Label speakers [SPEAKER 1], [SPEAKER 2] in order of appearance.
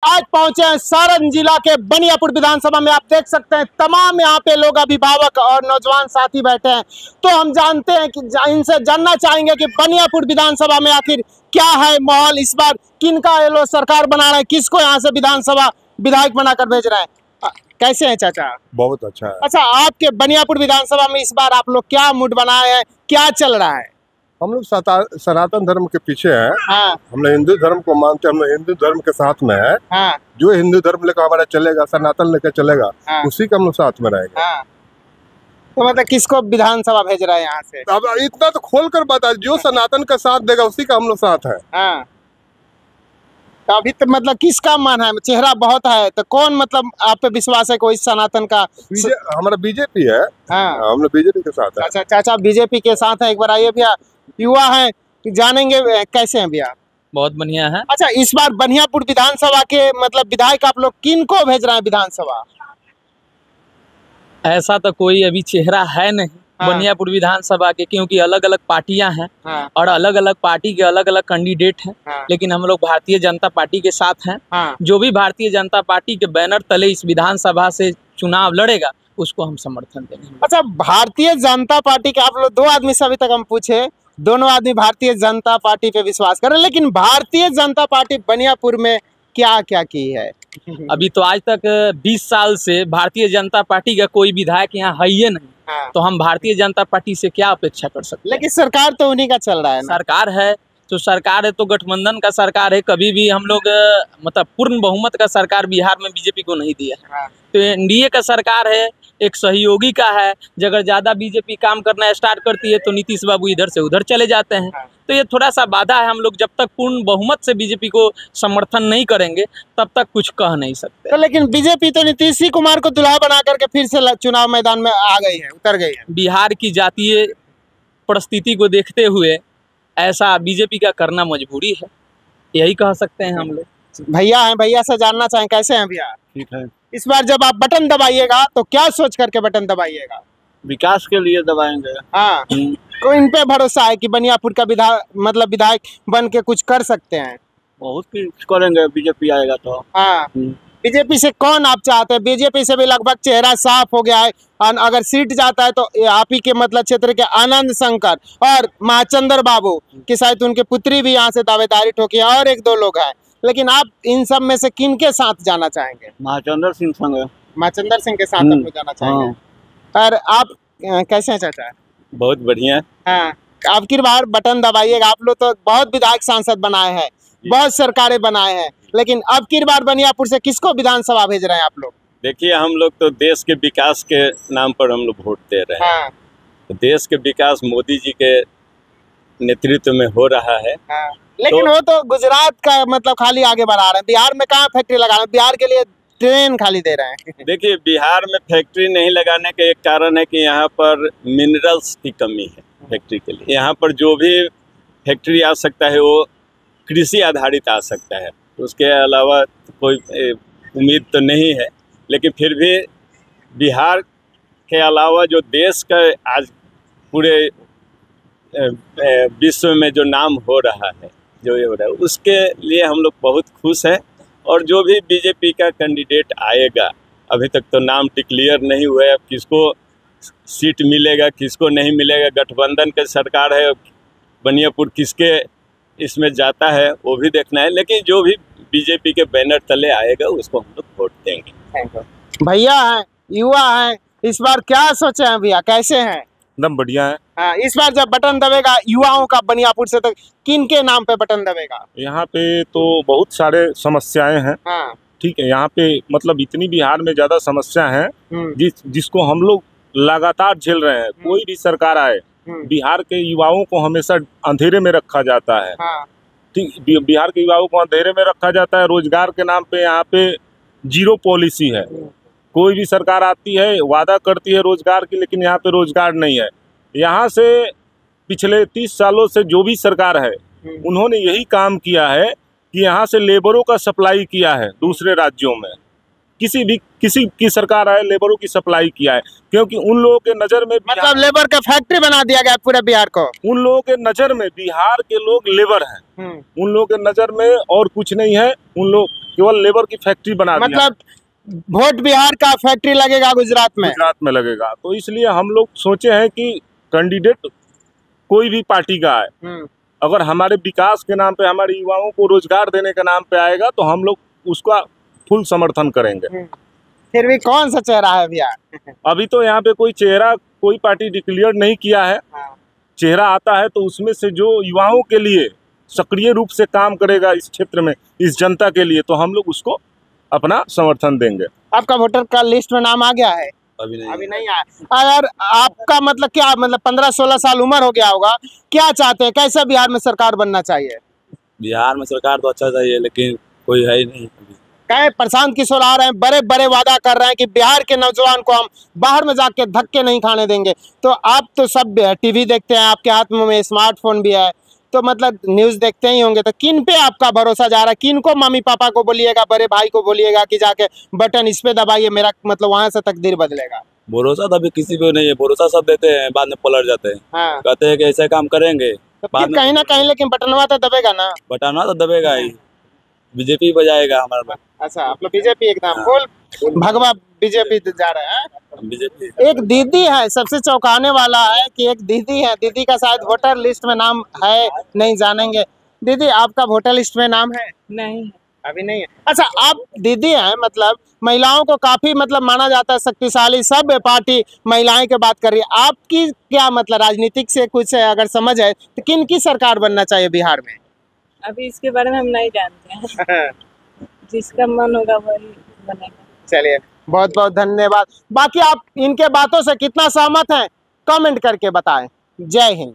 [SPEAKER 1] आज पहुंचे हैं सारण जिला के बनियापुर विधानसभा में। आप देख सकते हैं तमाम यहाँ पे लोग, अभिभावक और नौजवान साथी बैठे हैं। तो हम जानते हैं कि इनसे जानना चाहेंगे कि बनियापुर विधानसभा में आखिर क्या है माहौल, इस बार किनका ये लोग सरकार बना रहे हैं, किसको यहाँ से विधानसभा विधायक बनाकर भेज रहे हैं। कैसे हैं चाचा? बहुत अच्छा है। अच्छा, आपके बनियापुर विधानसभा में इस बार आप लोग क्या मूड बनाए हैं, क्या चल रहा है?
[SPEAKER 2] हम लोग सनातन धर्म के पीछे हैं।
[SPEAKER 1] हाँ।
[SPEAKER 2] हम लोग हिंदू धर्म को मानते हैं, हम लोग हिंदू धर्म के साथ में है।
[SPEAKER 1] हाँ।
[SPEAKER 2] जो हिंदू धर्म लेकर हमारा चलेगा, सनातन लेकर चलेगा,
[SPEAKER 1] हाँ।
[SPEAKER 2] उसी का हम लोग साथ में रहेंगे।
[SPEAKER 1] हाँ। तो मतलब किसको विधानसभा भेज रहा है यहाँ से?
[SPEAKER 2] अब इतना तो खोल कर बता, जो सनातन का साथ देगा उसी का हम लोग साथ है।
[SPEAKER 1] हाँ। तो अभी तो मतलब किसका मन है? चेहरा बहुत है, तो कौन मतलब आप पे विश्वास है कोई सनातन का?
[SPEAKER 2] हमारा बीजेपी है।
[SPEAKER 1] हाँ।
[SPEAKER 2] हम लोग बीजेपी के साथ है।
[SPEAKER 1] अच्छा चाचा बीजेपी के साथ है। एक बार आइए भैया, युवा हैं, जानेंगे कैसे हैं भैया?
[SPEAKER 3] बहुत बढ़िया है।
[SPEAKER 1] अच्छा, इस बार बनियापुर विधानसभा के मतलब विधायक आप लोग किनको भेज रहे हैं विधानसभा?
[SPEAKER 3] ऐसा तो कोई अभी चेहरा है नहीं।
[SPEAKER 1] हाँ।
[SPEAKER 3] बनियापुर विधानसभा के, क्योंकि अलग अलग पार्टियां हैं।
[SPEAKER 1] हाँ।
[SPEAKER 3] और अलग अलग पार्टी के अलग अलग कैंडिडेट हैं।
[SPEAKER 1] हाँ।
[SPEAKER 3] लेकिन हम लोग भारतीय जनता पार्टी के साथ हैं।
[SPEAKER 1] हाँ।
[SPEAKER 3] जो भी भारतीय जनता पार्टी के बैनर तले इस विधानसभा से चुनाव लड़ेगा उसको हम समर्थन देंगे।
[SPEAKER 1] अच्छा, भारतीय जनता पार्टी के आप लोग दो आदमी से अभी तक हम पूछे, दोनों आदमी भारतीय जनता पार्टी पे विश्वास कर रहे हैं, लेकिन भारतीय जनता पार्टी बनियापुर में क्या क्या की है?
[SPEAKER 3] अभी तो आज तक 20 साल से भारतीय जनता पार्टी का कोई विधायक यहाँ है ही नहीं।
[SPEAKER 1] हाँ।
[SPEAKER 3] तो हम भारतीय जनता पार्टी से क्या अपेक्षा कर सकते हैं?
[SPEAKER 1] लेकिन सरकार तो उन्हीं का चल रहा है ना।
[SPEAKER 3] सरकार है तो सरकार है, तो गठबंधन का सरकार है। कभी भी हम लोग मतलब पूर्ण बहुमत का सरकार बिहार में बीजेपी को नहीं दिया है।
[SPEAKER 1] हाँ।
[SPEAKER 3] तो एनडीए का सरकार है, एक सहयोगी का है। अगर ज्यादा बीजेपी काम करना स्टार्ट करती है तो नीतीश बाबू इधर से उधर चले जाते हैं।
[SPEAKER 1] हाँ।
[SPEAKER 3] तो ये थोड़ा सा बाधा है। हम लोग जब तक पूर्ण बहुमत से बीजेपी को समर्थन नहीं करेंगे तब तक कुछ कह नहीं सकते।
[SPEAKER 1] तो लेकिन बीजेपी तो नीतीश कुमार को दुल्हा बना करके फिर से चुनाव मैदान में आ गई है, उतर गई है।
[SPEAKER 3] बिहार की जातीय परिस्थिति को देखते हुए ऐसा बीजेपी का करना मजबूरी है, यही कह सकते हैं हम लोग।
[SPEAKER 1] भैया हैं, भैया से जानना चाहें कैसे हैं भैया?
[SPEAKER 2] ठीक है।
[SPEAKER 1] इस बार जब आप बटन दबाइएगा तो क्या सोच करके बटन दबाइएगा?
[SPEAKER 4] विकास के लिए दबाएंगे।
[SPEAKER 1] हाँ। को इन पे भरोसा है कि बनियापुर का विधायक बन के कुछ कर सकते हैं?
[SPEAKER 4] बहुत कुछ करेंगे, बीजेपी आएगा तो।
[SPEAKER 1] हाँ। बीजेपी से कौन आप चाहते हैं? बीजेपी से भी लगभग चेहरा साफ हो गया है। अगर सीट जाता है तो आप ही के मतलब क्षेत्र के आनंद शंकर और महाचंद्र बाबू की शायद उनकी पुत्री भी यहाँ से दावेदारी ठोकी है, और एक दो लोग हैं। लेकिन आप इन सब में से किन के साथ जाना चाहेंगे?
[SPEAKER 4] महाचंद्र सिंह संग।
[SPEAKER 1] महाचंद्र सिंह के साथ आप लोग जाना चाहेंगे।
[SPEAKER 4] हाँ।
[SPEAKER 1] और आप कैसे हैं चाचा?
[SPEAKER 4] बहुत बढ़िया।
[SPEAKER 1] हाँ। अब की बार बटन दबाइएगा। आप लोग तो बहुत विधायक सांसद बनाए हैं, बहुत सरकारें बनाए हैं, लेकिन अब की बार बनियापुर से किसको विधानसभा भेज रहे हैं आप लोग?
[SPEAKER 4] देखिए, हम लोग तो देश के विकास के नाम पर हम लोग वोट दे रहे हैं।
[SPEAKER 1] हाँ।
[SPEAKER 4] तो देश के विकास मोदी जी के नेतृत्व में हो रहा है।
[SPEAKER 1] हाँ। लेकिन वो तो गुजरात का मतलब खाली आगे बढ़ा रहे हैं, बिहार में कहाँ फैक्ट्री लगा रहे हैं? बिहार के लिए ट्रेन खाली दे रहे हैं।
[SPEAKER 4] देखिए, बिहार में फैक्ट्री नहीं लगाने का एक कारण है कि यहाँ पर मिनरल्स की कमी है फैक्ट्री के लिए। यहाँ पर जो भी फैक्ट्री आ सकता है वो कृषि आधारित आ सकता है, उसके अलावा कोई उम्मीद तो नहीं है। लेकिन फिर भी बिहार के अलावा जो देश का आज पूरे विश्व में जो नाम हो रहा है, जो ये हो रहा है, उसके लिए हम लोग बहुत खुश हैं। और जो भी बीजेपी का कैंडिडेट आएगा, अभी तक तो नाम डिक्लेयर नहीं हुआ है, अब किसको सीट मिलेगा किसको नहीं मिलेगा, गठबंधन की सरकार है, बनियापुर किसके इसमें जाता है वो भी देखना है। लेकिन जो भी बीजेपी के बैनर तले आएगा उसको हम लोग वोट देंगे।
[SPEAKER 1] भैया हैं, युवा हैं, इस बार क्या सोचे हैं भैया, कैसे हैं?
[SPEAKER 2] एकदम बढ़िया है।
[SPEAKER 1] हाँ, इस बार जब बटन दबेगा युवाओं का बनियापुर से, तो किन के नाम पे बटन दबेगा?
[SPEAKER 2] यहाँ पे तो बहुत सारे समस्याएं हैं।
[SPEAKER 1] हाँ।
[SPEAKER 2] ठीक है, यहाँ पे मतलब इतनी बिहार में ज्यादा समस्या है जिसको हम लोग लगातार झेल रहे हैं। कोई भी सरकार आए, बिहार के युवाओं को हमेशा अंधेरे में रखा जाता है।
[SPEAKER 1] हाँ।
[SPEAKER 2] ठीक, बिहार के युवाओं को अंधेरे में रखा जाता है। रोजगार के नाम पे यहाँ पे जीरो पॉलिसी है। कोई भी सरकार आती है, वादा करती है रोजगार की, लेकिन यहाँ पे रोजगार नहीं है। यहाँ से पिछले 30 सालों से जो भी सरकार है उन्होंने यही काम किया है कि यहाँ से लेबरों का सप्लाई किया है दूसरे राज्यों में। किसी की सरकार आए लेबरों की सप्लाई किया है, क्योंकि उन लोगों के नजर में
[SPEAKER 1] मतलब लेबर का फैक्ट्री बना दिया गया पूरे बिहार को।
[SPEAKER 2] उन लोगों के नजर में बिहार के लोग लेबर हैं, उन लोगों के नजर में और कुछ नहीं है, उन लोग केवल लेबर की फैक्ट्री बना दिया।
[SPEAKER 1] मतलब वोट बिहार का फैक्ट्री लगेगा गुजरात में
[SPEAKER 2] लगेगा। तो इसलिए हम लोग सोचे हैं कि कैंडिडेट कोई भी पार्टी का आए, अगर हमारे विकास के नाम पे, हमारे युवाओं को रोजगार देने के नाम पे आएगा तो हम लोग उसका फुल समर्थन करेंगे।
[SPEAKER 1] फिर भी कौन सा चेहरा है बिहार?
[SPEAKER 2] अभी तो यहाँ पे कोई चेहरा, कोई पार्टी डिक्लेयर नहीं किया है। चेहरा आता है तो उसमें से जो युवाओं के लिए सक्रिय रूप से काम करेगा इस क्षेत्र में, इस जनता के लिए, तो हम लोग उसको अपना समर्थन देंगे।
[SPEAKER 1] आपका वोटर का लिस्ट में नाम आ गया है?
[SPEAKER 4] अभी
[SPEAKER 1] नहीं आया। अगर आपका मतलब क्या, मतलब 15-16 साल उम्र हो गया होगा, क्या चाहते हैं, कैसे बिहार में सरकार बनना चाहिए?
[SPEAKER 4] बिहार में सरकार तो अच्छा चाहिए, लेकिन कोई है ही नहीं।
[SPEAKER 1] कहे प्रशांत किशोर आ रहे हैं, बड़े बड़े वादा कर रहे हैं कि बिहार के नौजवान को हम बाहर में जाके धक्के नहीं खाने देंगे। तो आप तो सब टीवी देखते हैं, आपके हाथ में स्मार्टफोन भी है, तो मतलब न्यूज़ देखते ही होंगे, तो किन पे आपका भरोसा जा रहा है? किन को, मम्मी पापा को बोलिएगा, बड़े भाई को बोलिएगा कि जाके बटन इस पे दबाइए, मेरा मतलब वहां से तकदीर बदलेगा?
[SPEAKER 4] भरोसा तो अभी किसी को नहीं है, भरोसा सब देते हैं, बाद में पलट जाते हैं।
[SPEAKER 1] हाँ।
[SPEAKER 4] कहते हैं कि ऐसे काम करेंगे,
[SPEAKER 1] तो फिर कहीं ना कहीं लेकिन बटनवा तो दबेगा ना।
[SPEAKER 4] बटाना तो दबेगा ही, बीजेपी बजाएगा हमारा।
[SPEAKER 1] अच्छा, आप लोग बीजेपी एकदम बोल भगवा बीजेपी जा रहे हैं।
[SPEAKER 4] बीजेपी।
[SPEAKER 1] एक दीदी है, सबसे चौंकाने वाला है कि एक दीदी है, दीदी का शायद वोटर लिस्ट में नाम है, नहीं जानेंगे। दीदी, आपका वोटर लिस्ट में नाम है?
[SPEAKER 5] नहीं,
[SPEAKER 1] अभी नहीं है। अच्छा, आप दीदी हैं, मतलब महिलाओं को काफी मतलब माना जाता है शक्तिशाली, सब पार्टी महिलाएं की बात कर रही है, आपकी क्या मतलब राजनीतिक से कुछ अगर समझ है तो किन की सरकार बनना चाहिए बिहार में?
[SPEAKER 5] अभी इसके बारे में हम नहीं जानते हैं। जिसका मन होगा वही बनेगा।
[SPEAKER 1] चलिए, बहुत बहुत धन्यवाद। बाकी आप इनके बातों से कितना सहमत हैं, कमेंट करके बताएं। जय हिंद।